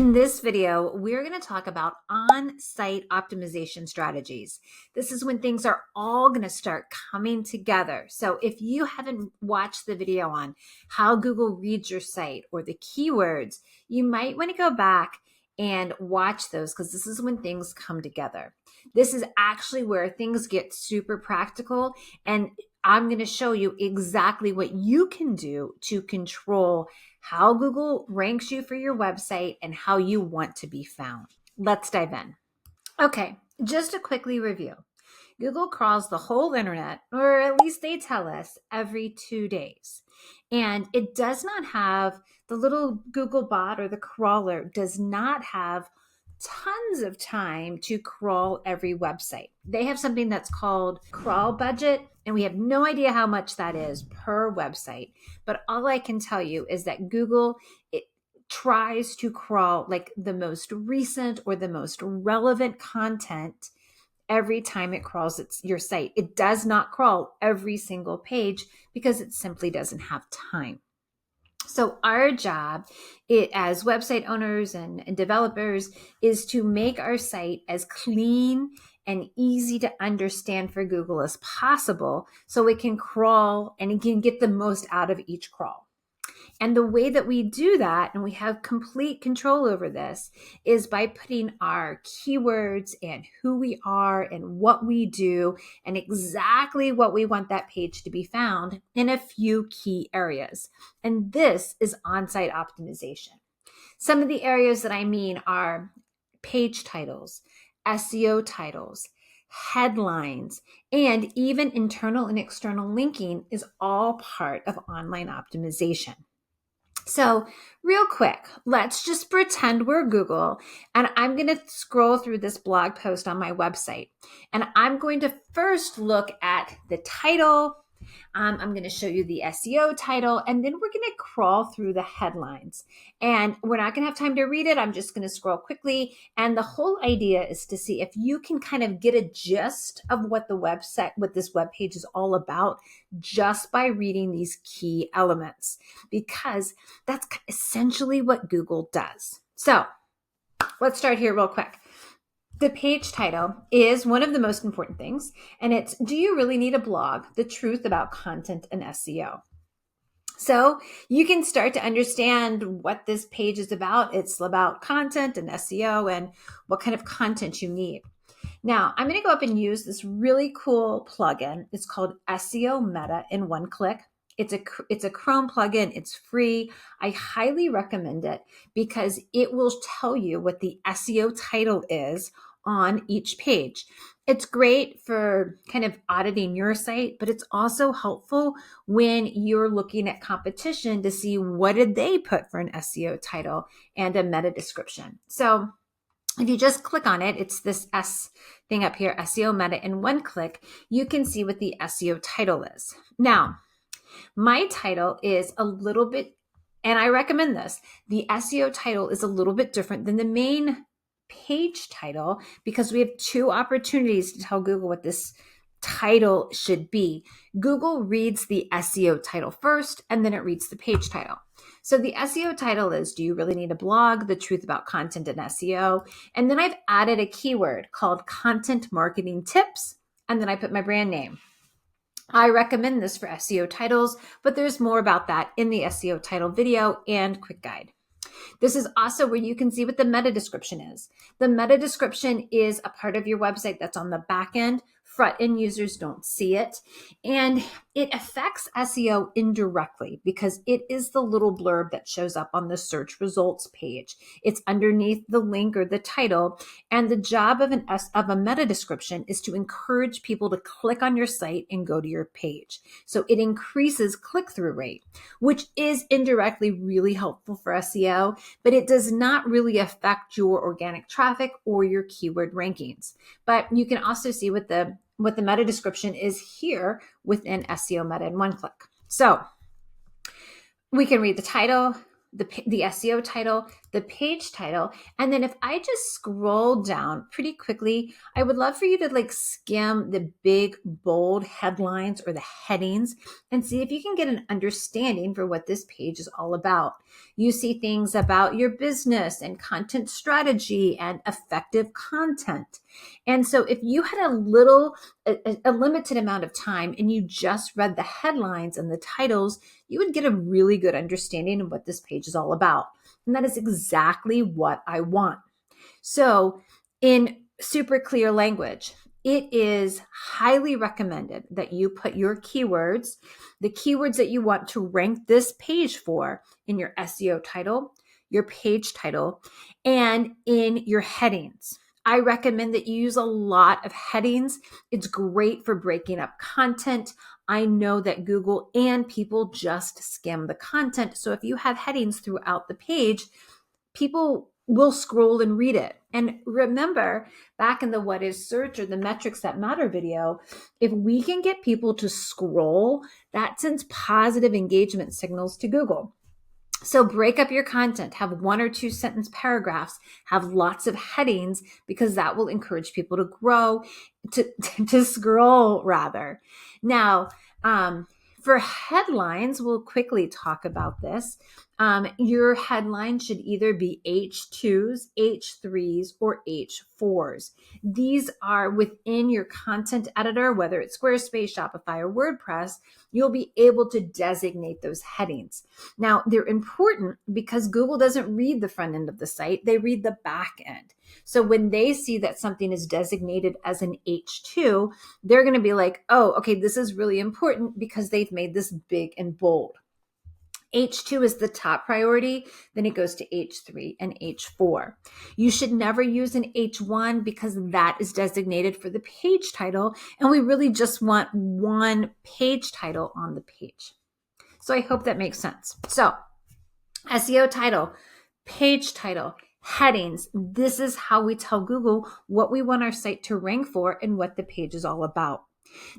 In this video, we're going to talk about on-site optimization strategies. This is when things are all going to start coming together. So if you haven't watched the video on how Google reads your site or the keywords, you might want to go back and watch those because this is when things come together. This is actually where things get super practical, and I'm going to show you exactly what you can do to control how Google ranks you for your website and how you want to be found. Let's dive in. Okay, just to quickly review. Google crawls the whole internet, or at least they tell us, every 2 days. And it does not have, the little Google bot or the crawler does not have tons of time to crawl every website. They have something that's called crawl budget, and we have no idea how much that is per website. But all I can tell you is that Google, it tries to crawl like the most recent or the most relevant content every time it crawls your site. It does not crawl every single page because it simply doesn't have time. So our job as website owners and developers is to make our site as clean and easy to understand for Google as possible so it can crawl and it can get the most out of each crawl. And the way that we do that, and we have complete control over this, is by putting our keywords and who we are and what we do and exactly what we want that page to be found in a few key areas. And this is on-site optimization. Some of the areas that I mean are page titles, SEO titles, headlines, and even internal and external linking is all part of online optimization. So real quick, let's just pretend we're Google, and I'm going to scroll through this blog post on my website, and I'm going to first look at the title. I'm going to show you the SEO title, and then we're going to crawl through the headlines. And we're not going to have time to read it. I'm just going to scroll quickly. And the whole idea is to see if you can kind of get a gist of what this web page is all about just by reading these key elements, because that's essentially what Google does. So let's start here real quick. The page title is one of the most important things, and it's, do you really need a blog? The truth about content and SEO. So you can start to understand what this page is about. It's about content and SEO and what kind of content you need. Now, I'm going to go up and use this really cool plugin. It's called SEO Meta in one click. It's a Chrome plugin. It's free. I highly recommend it because it will tell you what the SEO title is on each page. It's great for kind of auditing your site, but it's also helpful when you're looking at competition to see what did they put for an SEO title and a meta description. So if you just click on it, it's this S thing up here, SEO Meta in one click, you can see what the SEO title is. Now, my title is a little bit, and I recommend this, the SEO title is a little bit different than the main page title because we have two opportunities to tell Google what this title should be. Google reads the SEO title first, and then it reads the page title. So the SEO title is, do you really need a blog? The truth about content and SEO. And then I've added a keyword called content marketing tips, and then I put my brand name. I recommend this for SEO titles, but there's more about that in the SEO title video and quick guide. This is also where you can see what the meta description is. The meta description is a part of your website that's on the back end. Front end users don't see it. And it affects SEO indirectly because it is the little blurb that shows up on the search results page. It's underneath the link or the title. And the job of a meta description is to encourage people to click on your site and go to your page. So it increases click-through rate, which is indirectly really helpful for SEO, but it does not really affect your organic traffic or your keyword rankings. But you can also see what the meta description is here within SEO Meta in one click. So we can read the title, the SEO title, the page title. And then if I just scroll down pretty quickly, I would love for you to like skim the big, bold headlines or the headings and see if you can get an understanding for what this page is all about. You see things about your business and content strategy and effective content. And so if you had a limited amount of time and you just read the headlines and the titles, you would get a really good understanding of what this page is all about. And that is exactly what I want. So in super clear language, it is highly recommended that you put your keywords, the keywords that you want to rank this page for, in your SEO title, your page title, and in your headings. I recommend that you use a lot of headings. It's great for breaking up content. I know that Google and people just skim the content. So if you have headings throughout the page, people will scroll and read it. And remember, back in the What is Search or the Metrics That Matter video, if we can get people to scroll, that sends positive engagement signals to Google. So break up your content, have 1 or 2 sentence paragraphs, have lots of headings, because that will encourage people to grow, to scroll rather. Now, for headlines, we'll quickly talk about this. Your headline should either be H2s, H3s, or H4s. These are within your content editor, whether it's Squarespace, Shopify, or WordPress, you'll be able to designate those headings. Now, they're important because Google doesn't read the front end of the site, they read the back end. So when they see that something is designated as an H2, they're going to be like, oh, okay, this is really important because they've made this big and bold. H2 is the top priority, then it goes to H3 and H4. You should never use an H1 because that is designated for the page title, and we really just want one page title on the page. So I hope that makes sense. So SEO title, page title, headings. This is how we tell Google what we want our site to rank for and what the page is all about.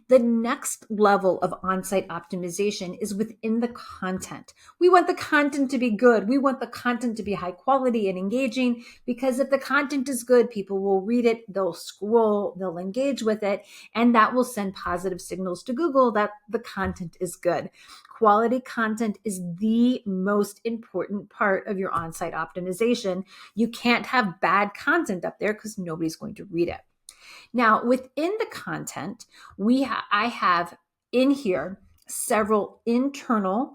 The next level of on-site optimization is within the content. We want the content to be good. We want the content to be high quality and engaging, because if the content is good, people will read it, they'll scroll, they'll engage with it, and that will send positive signals to Google that the content is good. Quality content is the most important part of your on-site optimization. You can't have bad content up there because nobody's going to read it. Now, within the content, I have in here several internal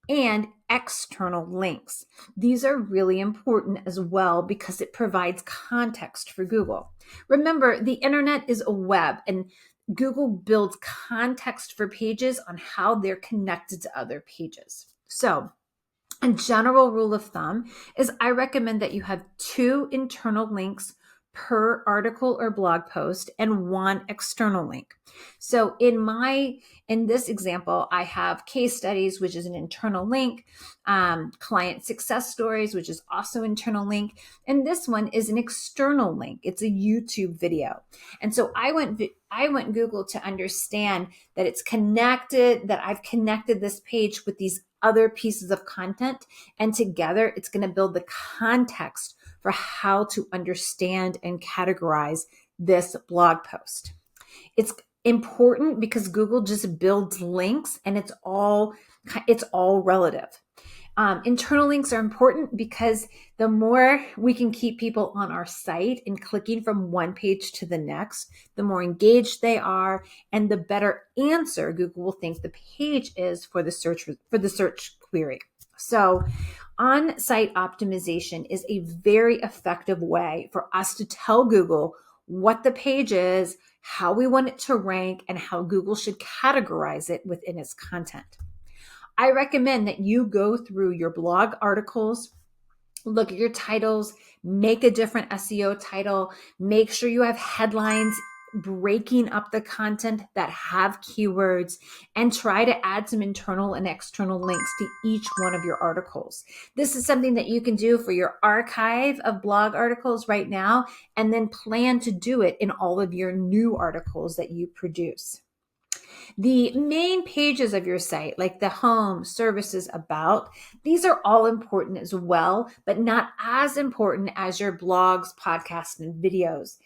and external links. These are really important as well because it provides context for Google. Remember, the internet is a web, and Google builds context for pages on how they're connected to other pages. So, a general rule of thumb is I recommend that you have 2 internal links per article or blog post and 1 external link. So in this example, I have case studies, which is an internal link, client success stories, which is also internal link. And this one is an external link. It's a YouTube video. And so I want Google to understand that it's connected, that I've connected this page with these other pieces of content, and together it's going to build the context for how to understand and categorize this blog post. It's important because Google just builds links, and it's all relative. Internal links are important because the more we can keep people on our site and clicking from one page to the next, the more engaged they are, and the better answer Google will think the page is for the search query. So on-site optimization is a very effective way for us to tell Google what the page is, how we want it to rank, and how Google should categorize it within its content. I recommend that you go through your blog articles, look at your titles, make a different SEO title, make sure you have headlines breaking up the content that have keywords, and try to add some internal and external links to each one of your articles. This is something that you can do for your archive of blog articles right now, and then plan to do it in all of your new articles that you produce. The main pages of your site, like the home, services, about, these are all important as well, but not as important as your blogs, podcasts, and videos.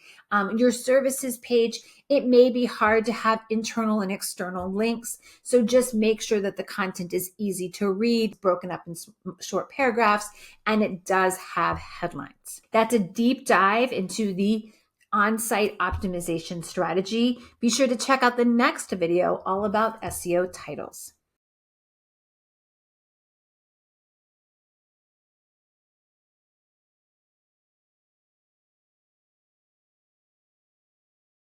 Your services page, it may be hard to have internal and external links. So just make sure that the content is easy to read, broken up in short paragraphs, and it does have headlines. That's a deep dive into the on-site optimization strategy. Be sure to check out the next video all about SEO titles.